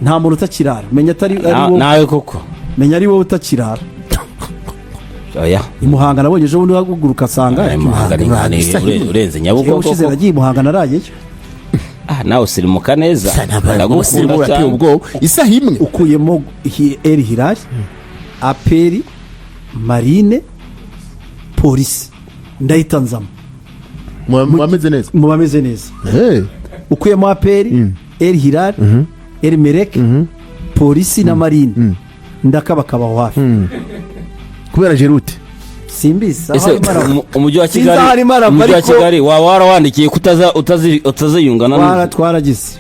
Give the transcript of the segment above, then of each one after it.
nta muntu utakirara menya atari nawe koko menya ari wowe utakirara oya Imuhanga nabonye ejo bundi haguruka asanga Imuhanga ni urenze Nyabugogo ushize nagiye Imuhanga narayeyo nawe usirimuka neza ndagukunda cyane ubwo isaha imwe ukuyemo El Hilal APR Marine Polisi ndayitanzamo mubameze neza ukuyemo APR El Hilal El Merek Polisi na Marine ndakabakabaho hafi kubera Gerute simbizi umujyi wa Kigali waba warawandikiye utaziyungana twaragize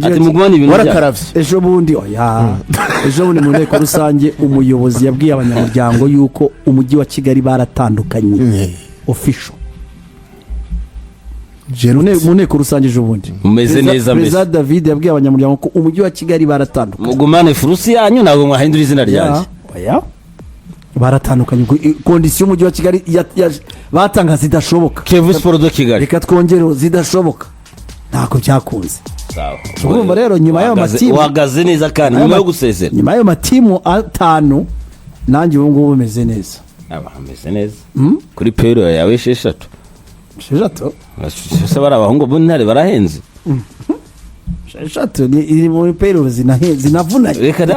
ati mugumane ibintu warakaravye ejo bundi mu nteko rusange umuyobozi yabwiye abanyamuryango yuko umujyi wa Kigali baratandukanye official mu nteko rusange ejo bundi mumeze neza mbese Perezida David yabwiye abanyamuryango ko umujyi wa Kigali baratandukanye mugumane furusi yanyu ntabwo mwahindura izina ryanjye baratandukanye kondisiyo umujyi wa Kigali batanga zidashoboka Kivu Sport de Kigali reka twongere zidashoboka ntako byakunze sawa urumva rero nyuma y'ayo matimu uhagaze neza kandi nyuma yo gusezera nyuma y'ayo matimu 5 nanjye ubu ngubu bumeze neza bameze neza kuri pero yawe 6 se bara abahungu b'intare barahenze 6 iri muri pero zinavuna reka da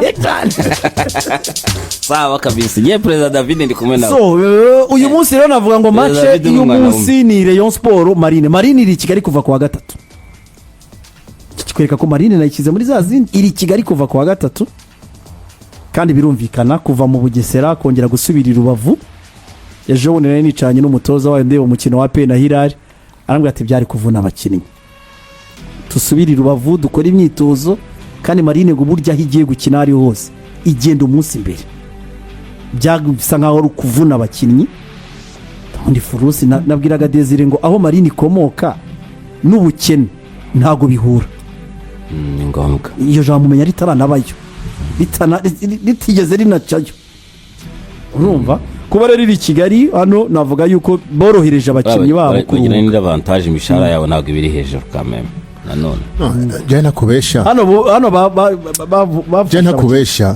sawa kabisa ye Perezida David ndi kumwe nawe so uyu munsi rero navuga ngo match uyu munsi ni Rayon Sport Marine iri Kigali kuva kwa gatatu kikwereka ko Marine nayikize muri za zindi iri Kigali kuva kwa gatatu kandi birumvikana kuva mu Bugesera kongera gusubira Rubavu ejo bundi nari nicanye n'umutoza wayo ndeba umukino wa APR na Hilal arambwira ati byari kuvuna abakinnyi tusubira Rubavu dukora imyitozo kandi Marine ngo burya higiye gukina ari hose igenda umunsi imbere byagisa nkaho ari kuvuna abakinnyi ndi furusi nabwiraga Desire ngo aho Marine ikomoka n'ubukene ntago bihura ni ngombwa iyo jambo menya ritaranabayo ritigeze rinacayo urumva kuba rero iri Kigali hano navuga yuko borohereje abakinnyi babo kugira ni avantage imishara yabo ntago ibiri hejuru kameme nanone jana kubesha hano jana kubesha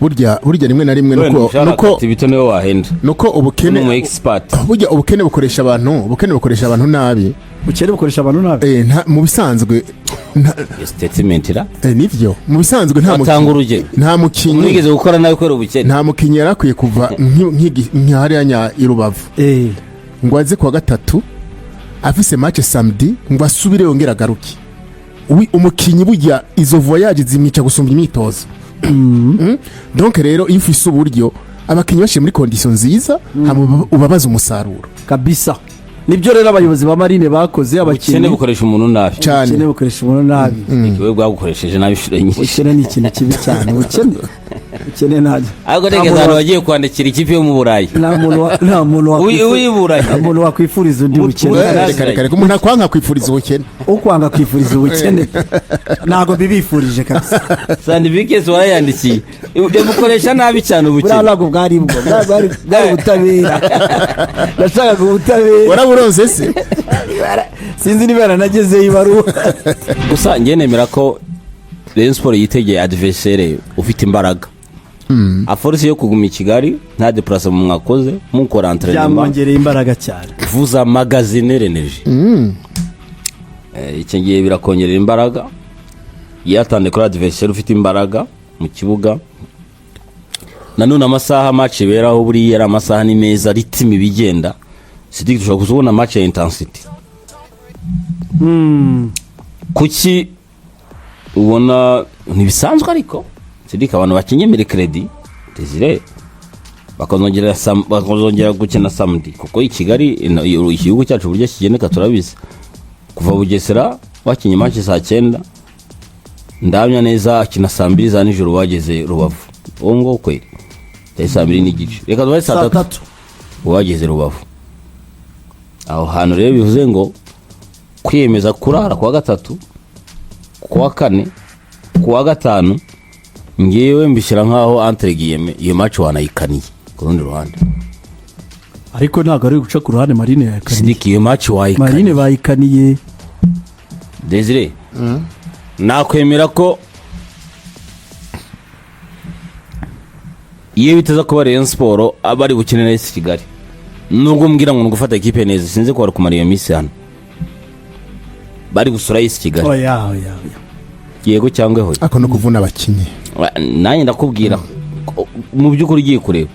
burya rimwe na rimwe nuko bitone yo wahenda nuko ubukene mu expert burya ubukene bukoresha abantu nabi mu bisanzwe statement ra nivyo mu bisanzwe nta mukinyi unigeze gukora nawe kwera ubukene nta mukinyi yarakwiye kuva nk'ihariya irubavu ngo aze kwa gatatu afise match samedi ngo asubire yongera agaruke umukinyi burya izo voyage zimwica gusumba imyitozo donc rero iyo ufise uburyo abakinyi bashiye muri condition nziza ubabaza umusaruro kabisa nibyo rero abayobozi ba Marine bakoze abakinyi bukoresha umuntu nabi cyane bukoresha umuntu nabi ikiwe bwagukoresheje nabi shiranye ukene ni ikintu kibi cyane ukene naje ahubwo regezano wagiye kwandikira ikipe yo mu Burayi nta muntu wakwifuriza undi ukene reka umuntu akwanga kwifuriza ubukene ukwanga kwifuriza ubukene ntago bibifurije kabisa certificate warayandikiye bukoresha nabi cyane ubukene ntabwo bwari ubutabera ndashaka ubutabera waraburonze se sinzi niba nageze ibaruwa gusa ngiye nemera ko Rayon Sport yitegeye adversaire ufite imbaraga aforce yo kuguma i Kigali nta déplacement mwakoze mukora entraînement byamwongereye imbaraga cyane vuza magazine energy icyo ngiye birakongerera imbaraga yatande kuri adversaire ufite imbaraga mu kibuga nanone amasaha match beraho buri yari amasaha ni meza ritimi bigenda Sidik dushobora kuzubona match ya intensity kuki ubona ntibisanzwe ariko Sidik abantu bakinye muri credit Desire bakazongera gukina samedi kuko i Kigali igihugu cyacu buryo kigeneka turabizi kuva Bugesera wakinye match saa 9 ndamya neza akina saa 2 za nijoro wageze Rubavu ongo kweli saa 2 n'igice reka dubaye saa 3 wageze Rubavu aho hano rero bivuze ngo kwiyemeza kurara kwa gatatu kwa kane kwa gatanu ngiyewe mbishyira nkaho entre guillemets iyo match wanayikaniye ku rundi ruhande ariko ntago ari guca ku ruhande Marine yakaniye Sidik iyo match wayikaniye Marine bayikaniye Desire nakwemera ko iyo biteza kuba Rayon Sport abari bukine na AS Kigali nubwo mbwira ngo ngufata ikipe neza sinzi ko bari kumara iyo minsi hano bari gusura AS Kigali oya yego cyangwa hoye ako no kuvuna abakinyi nanjye ndakubwira mu by'ukuri ugiye kureba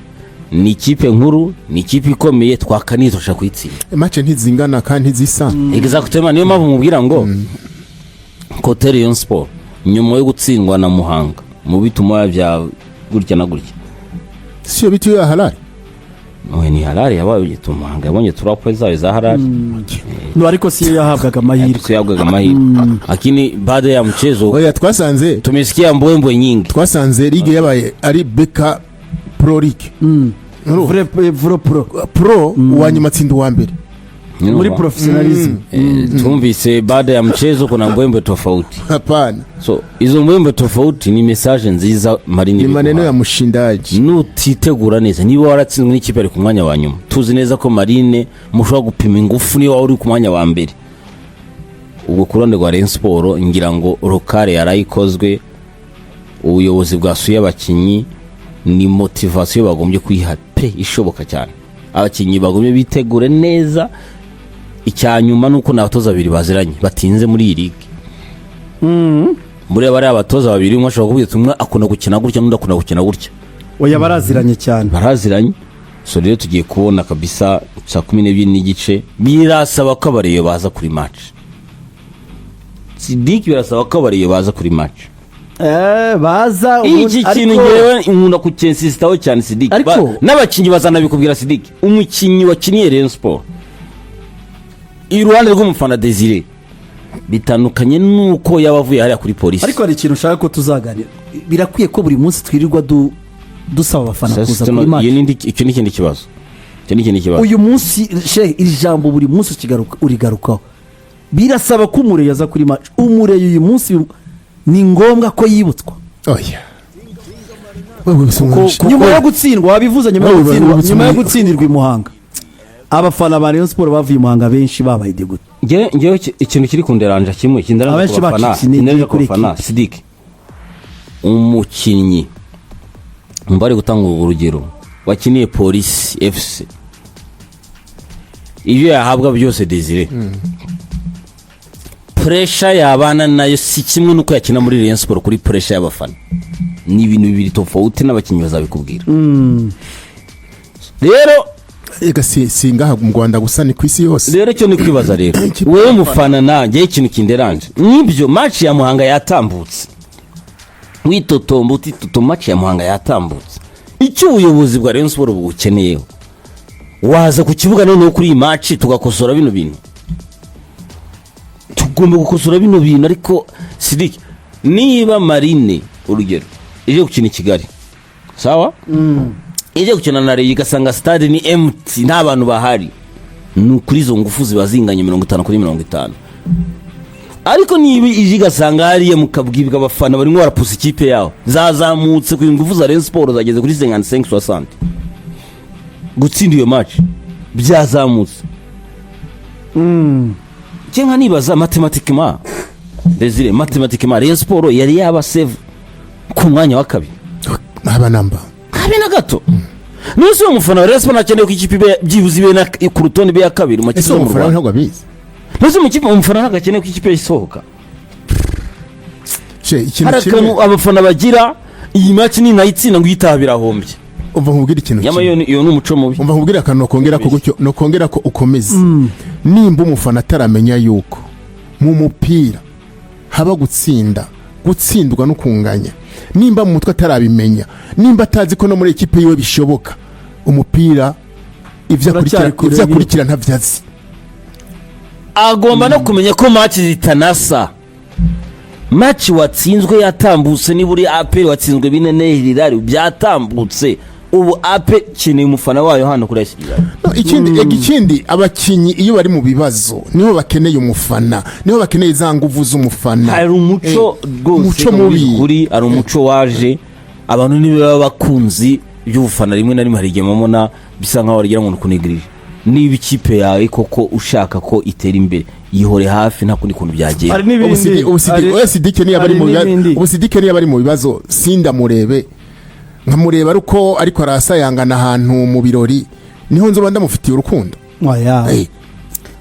ni ikipe nkuru ni ikipe ikomeye twakanitosha kwitsinda match ntizingana kandi ntizisa exactement niyo mpamvu mubwira ngo Côte Rayon Sport nyuma yo gutsindwa na Muhanga mu bituma bya gutya na gutya siyo bitu ya halali ni halali yabaye Muhanga yabonye turapo zawe za halali no ariko siyo yahabwaga amahirwe lakini baada ya mchezo oya twasanze tumesikia mbwembwe nyingi twasanze ligue yabaye ari Beka Pro League pro wanyuma tsinda wa mbere muri professionalism tumvise baada ya mchezo kuna mbwembwe tofauti hapana so izo mbwembwe tofauti ni message nziza Marine ni maneno ya mushindaji nutitegura neza niba waratsinzwe n'ikipe ari ku mwanya wa nyuma tuzi neza ko Marine mushobora gupima ingufu niba uri ku mwanya wa mbere ubwo kuronde rwa Rayon Sport ngira ngo rokare yarayikozwe ubuyobozi bwasuye abakinyi ni motivation bagombye kwiha pe ishoboka cyane abakinyi bagombye bitegure neza icyanyuma nuko nabatoza babiri baziranye batinze muri iyi ligue muri abari abatoza babiri umwe ashobora kubwira umwe akunda gukina gutya n'undi akunda gukina gutya oya baraziranye cyane so rero tugiye kubona kabisa saa 12 n'igice birasaba ko abariyo baza kuri match Sidiki birasaba ko abariyo baza kuri match baza iki kintu ngewe nkunda kucyensistaho cyane Sidiki n'abakinyi bazana bikubwira Sidiki umukinyi wakiniye Rayon Sport iruhande rw'umufana Desire bitandukanye nuko yabavuye hariya kuri polisi ariko hari ikintu ushaka ko tuzaganira birakwiye ko buri munsi twirirwa dusaba abafana kuza kuri match icyo ni ikindi kibazo uyu munsi iri jambo buri munsi urigarukaho birasaba ko umureyo aza kuri match umureyo uyu munsi ni ngombwa ko yibutswa oya nyuma yo gutsindwa wabivuze nyuma yo gutsindirwa i Muhanga abafana ba Rayon Sport bavuye i Muhanga benshi babaye degut ngewe ikintu kiri kunderanja kimwe kinderanja ku bafana Sidiki umukinnyi mbari gutanga urugero wakiniye Police FC ibyo yahabwa byose Desire pressure yabana nayo si kimwe nuko yakina muri Rayon Sport kuri pressure y'abafana ni ibintu bibiri tofauti n'abakinyi bazabikubwira rero ega singaha mu Rwanda gusa ni kwisi yose rero cyo ni kwibaza rero wewe mufana nanjye ikintu kinderanje nibyo match ya Muhanga yatambutse witotomba utitoto match ya Muhanga yatambutse icyo ubuyobozi bwa Rayon Sport bukeneyeho waza ku kibuga none kuri iyi match tugakosora bino bintu tugomba gukosora bino bintu ariko Sidiki niba Marine urugero ije gukina i Kigali sawa ije gukina na Rayon igasanga stade ni empty nta bantu bahari nukuri izo ngufu zibazinganye 50-50 ariko niba ije igasanga hariya mukabwibwa abafana barimo barapusa ikipe yaho zazamutse ku ngufu za Rayon Sport zageze kuri 55-60 gutsinda iyo match byazamutse Kenga nibaza mathematiquement Desire mathematiquement Rayon Sport yari yaba save ku mwanya wa kabiri aba namba na gato nusi umufana wa Rayon Sport akeneye ku ikipe byibuze ibe na ku rutonde be ya kabiri mu kipe mu Rwanda ntabwo abizi nusi mu kipe umufana nagakeneye ku ikipe isohoka ikintu kimwe abafana bagira iyi match ni nayitsinda ngo yitabira ahombye umva nkubwira ikintu yama iyo ni umuco mubi umva nkubwira akantu kongera ko gutyo no kongera ko ukomeze nimba umufana ataramenya yuko mu mupira haba gutsindwa no kunganya nimba mu mutwe atarabimenya nimba atazi ko no muri ekipe yiwe bishoboka umupira ivyo akurikira ntavyazi agomba no kumenya ko match zitanasa match watsinzwe yatambutse ni buri APR watsinzwe binene Hilal byatambutse ubu APR kineye umufana wayo hano kurashira ikindi abakinyi iyo bari mu bibazo niho bakeneye umufana niho bakeneye za nguvu z'umufana hari umuco rwose mubi ari umuco waje abantu nibe bakunzi by'ubufana rimwe na rimwe harigemo mona bisa nkaho barigira ngo kunigirije niba ikipe yawe koko ushaka ko itera imbere yihore hafi nta kundi kuntu byagenda. Sidike niyo bari mu bibazo sindamurebe nkamureba ariko arasayangana ahantu mu birori niho nzoba ndamufitiye urukundo.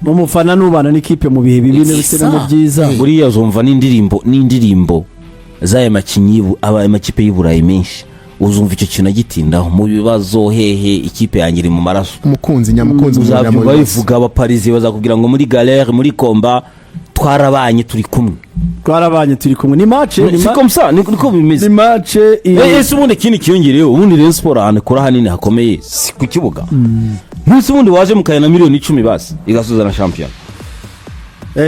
Umufana n'ubana n'ikipe mu bihe bibi n'ibitero byiza. Buriya uzumva n'indirimbo z'aya makinyi amakipe y'Iburayi menshi uzumva icyo kintu gitindaho mu bibazo hehe ikipe yangiri mu maraso. Umukunzi nyamukunzi uzabyumva bivuga abaparisi bazakubwira ngo muri galère muri combat twarabanye turi kumwe ni match niko bimeze ni match ese ubundi kindi kiyongereyo ubundi Rayon Sport ahantu kora hanini hakomeye si ku kibuga ntusi ubundi waje mukayana miliyoni 10 basi igasuzana champion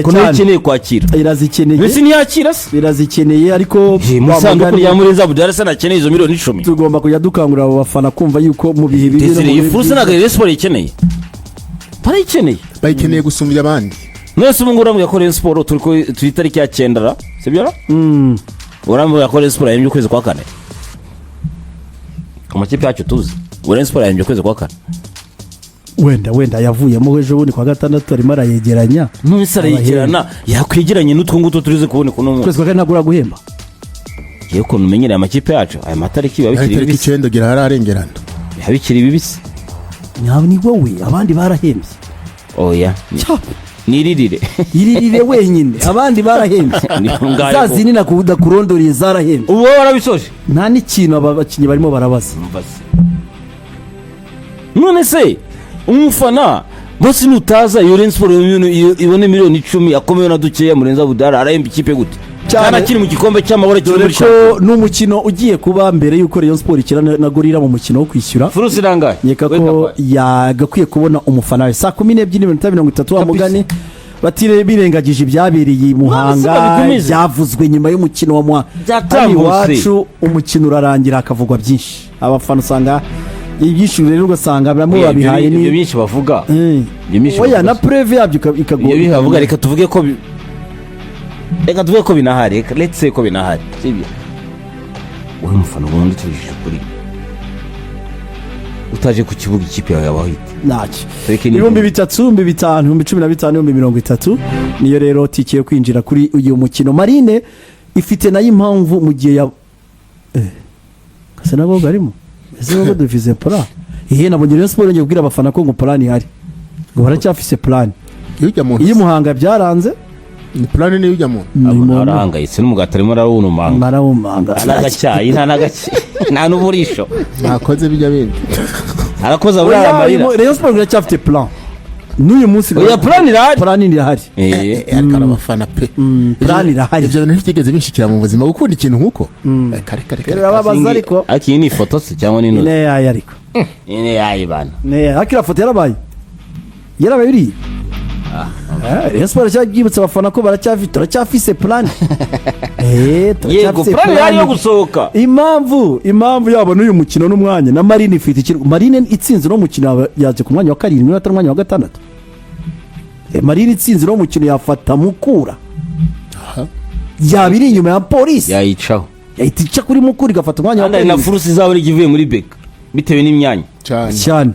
kuna ikeneye kwakira irazikeneye mbese ntiyakira se irazikeneye ariko musanduku ya Murenza Budara se nakeneye izo miliyoni 10 tugomba kujya dukangurira abo bafana kumva yuko mu bihe bibi no mu furusa na Rayon Sport ikeneye bayikeneye gusumbya abandi. Mwese mungura mu yakora Sport turi tariki ya 9 ra sibyo ra urambo yakora Sport yemye ukwezi kwa 4 amakipe yacu tuzi Rayon Sport yemye ukwezi kwa 4 wenda yavuyemo ejo bundi kwa 6 arimo arayegeranya n'umisara yegerana yakwegeranye n'utwo nguto turize kubone kuno kwezi kwa 4 ntagura guhemba yewe ko numenyere amakipe yacu aya matariki babikiri bibisi tariki 9 gira hararengerana yabikiri bibisi ni wowe abandi barahembye oya niririre wenyine abandi barahembye zazini nakuda kurondoriye zarahembye uwo warabisoje nta n'ikintu abakinyi barimo barabaza none se umufana bose nutaza Rayon Sport ibone miliyoni 10 akomeye na dukeya Murenza Budara arahemba ikipe gute cyane kiri mu gikombe cy'amahoro cyo muri champion n'umukino ugiye kuba mbere yuko Rayon Sport ikirana na Gorilla mu mukino wo kwishyura furusi rangaye yeka ko yagakwiye kubona umufana we saa 12:30 wa mugani batire birengagije ibyabereye Muhanga byavuzwe nyuma y'umukino wa mwa wacu umukino urarangira akavugwa byinshi abafana usanga ibyishimo rero ugasanga bamwe babihaye ni byinshi bavuga oya na preve yabyo ikagora bihavuga reka tuvuge ko binahari let's say ko binahari sibyo wowe mufana ubundi tujije kuri utaje ku kibuga ikipe yawe yabahite naki 3,000 5,000 15,000 30 niyo rero tike yo kwinjira kuri uyu mukino Marine ifite nayo impamvu mu gihe ya kase nabo garimo ese ngo dufise plan nabonye Rayon Sport ngiye kubwira abafana ko ngo plan ihari ngo baracyafise plan iyo Muhanga byaranze ni plan ni ujya mu arahangayitse n'umugati arimo arawumanga anagacyayi nta n'uburisho nakoze bijya bindi arakoza burara Marina Rayon Sport iracyafite plan n'uyu munsi oya plan irahari akara abafana pe plan irahari ibyo bintu bitigeze binshikira mu buzima gukunda ikintu nkuko kare babaza ariko aki ni foto se cyangwa ni ne yayi ariko ne yayi bana ne akira foto yarabaye biri Rayon Sport cyagibutse abafana ko baracyafise plan yego plan yari yo gusohoka impamvu yabo n'uyu mukino n'umwanya na Marine ifite Marine itsinze no mukino yaje ku mwanya wa 7 n'atari umwanya wa 6 Marine itsinze no mukino yafata Mukura yabiri inyuma ya Police yayicaho yayitica kuri Mukura igafata umwanya wa 7 na furusi zawe rigivuye muri beka bitewe n'imyanya cyane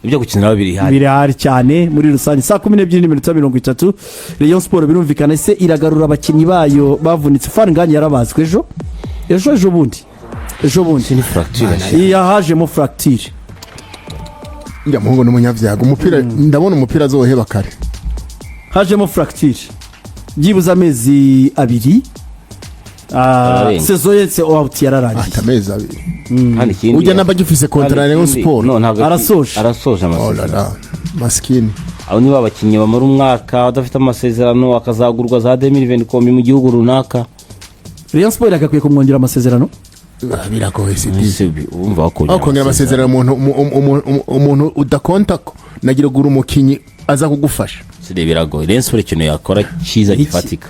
ibyo gukinira biri hari cyane muri rusange saa 12:30 Rayon Sport birumvikana ise iragarura abakinyi bayo bavunitse Farnganye yarabazwe ejo bundi ni fracture yahajemo fracture njya muhungu n'umunyavyaga umupira ndabona umupira azoheba kare hajemo fracture byibuza amezi 2 saison yetse out yararangiye atamezi 2 ujya nabagifise kontra Rayon Sport arasoje amasezerano maskini aho niba abakinyi bamara umwaka badafite amasezerano akazagurwa za 2020 mu gihugu runaka Rayon Sport yakakwiye kumwongera amasezerano biragoye sibi umva ko akongera amasezerano umuntu udakonta ko nagira gura umukinyi aza kugufasha side biragoye Rayon Sport ikintu yakora cyiza gifatika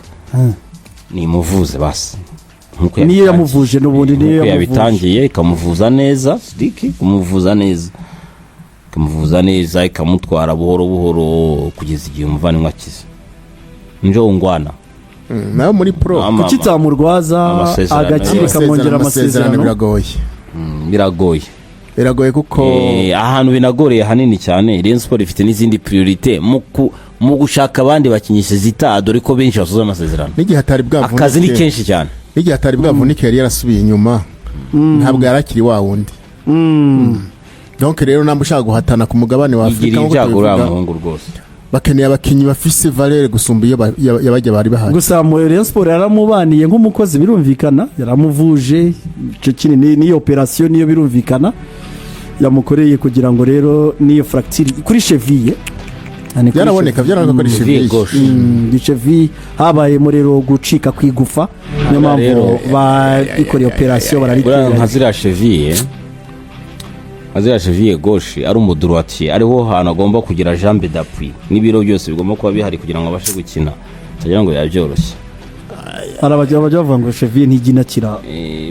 ni muvuze basi niyo yamuvuje n'ubundi niyo yabitangiye ikamuvuza neza Sidiki kumuvuza neza ikamutwara buhoro kugeza igihe umuvandimwe akize njo ngwana nayo muri pro kukitamurwaza agakiri kamongera amasezerano biragoye biragoye kuko ahantu binagoreye hanini cyane Rayon Sport ifite n'izindi priorite mu gushaka abandi bakinyishe zita dore ko benshi basoza amasezerano n'igihe hatari bwavunike akazi ni kenshi cyane n'igihe hatari bwavunike yari yarasubiye inyuma ntabwo yarakiri wa wundi donc rero namba ushaka guhatana ku mugabane wa Afrika ngo tubivuga rwose bakeneye abakinyi bafise valeur gusumba iyo yabajya bari bahari gusa mu Rayon Sport yaramubaniye nk'umukozi birumvikana yaramuvuje cyo kinini ni operation niyo birumvikana yamukoreye kugira ngo rero niyo fracture kuri cheville yaraboneka ko ari cheville gauche cheville habaye mu rero gucika kwigufa niyo mpamvu bayikoreye operation bararikira nkazira cheville gauche ari umudroitier ariho hano agomba kugira jambe d'appui n'ibiro byose bigomba kuba bihari kugira ngo abashe gukina tagira ngo yabyoroshye arabajya bavuga ngo cheville ntiginakira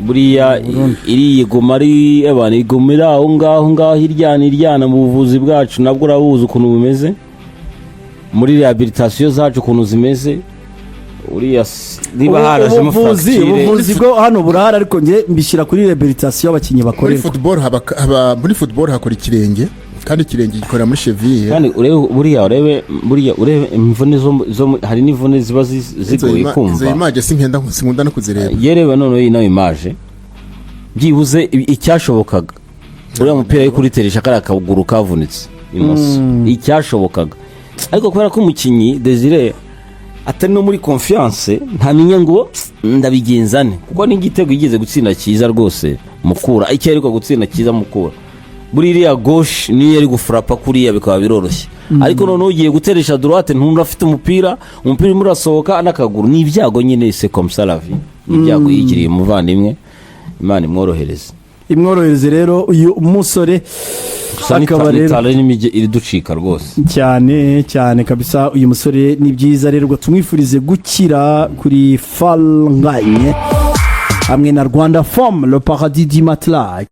buriya iri igoma ari abantu igomera aho ngaho hiryana mu buvuzi bwacu nabwo urabuze ukuntu bumeze muri rehabilitation zacu ukuntu zimeze uriya niba harajemo ubuvuzi bwo hano burahari ariko nge mbishyira kuri rehabilitation abakinyi bakorerwa muri football hakora ikirenge kandi ikirenge gikorera muri cheville kandi urebe imvune zo hari n'imvune ziba zigoye kumva izo image sinkunda no kuzireba yereba none ino image byibuze icyashobokaga uriya mupira yo kuri teresha kari akaguru kavunitse imoso icyashobokaga ariko kubera ko umukinyi Desire atari no muri confiance ntamenye ngo ndabigenzane kuko n'igitego yigeze gutsinda cyiza rwose mukura icyo ariko gutsinda cyiza mukura buriya gauche niyo yari gufrapa kuriya bikaba biroroshye ariko none ugiye guteresha droite ntumva afite umupira murasohoka n'akaguru ni ibyago nyine c'est comme ça la vie ibyago yigiriye umuvandimwe Imana imworohereze rero uyu musore akaba rero iri ducika rwose cyane kabisa uyu musore ni byiza rero tumwifurize gukira kuri Falnganye hamwe na Rwanda Form le paradis du matelas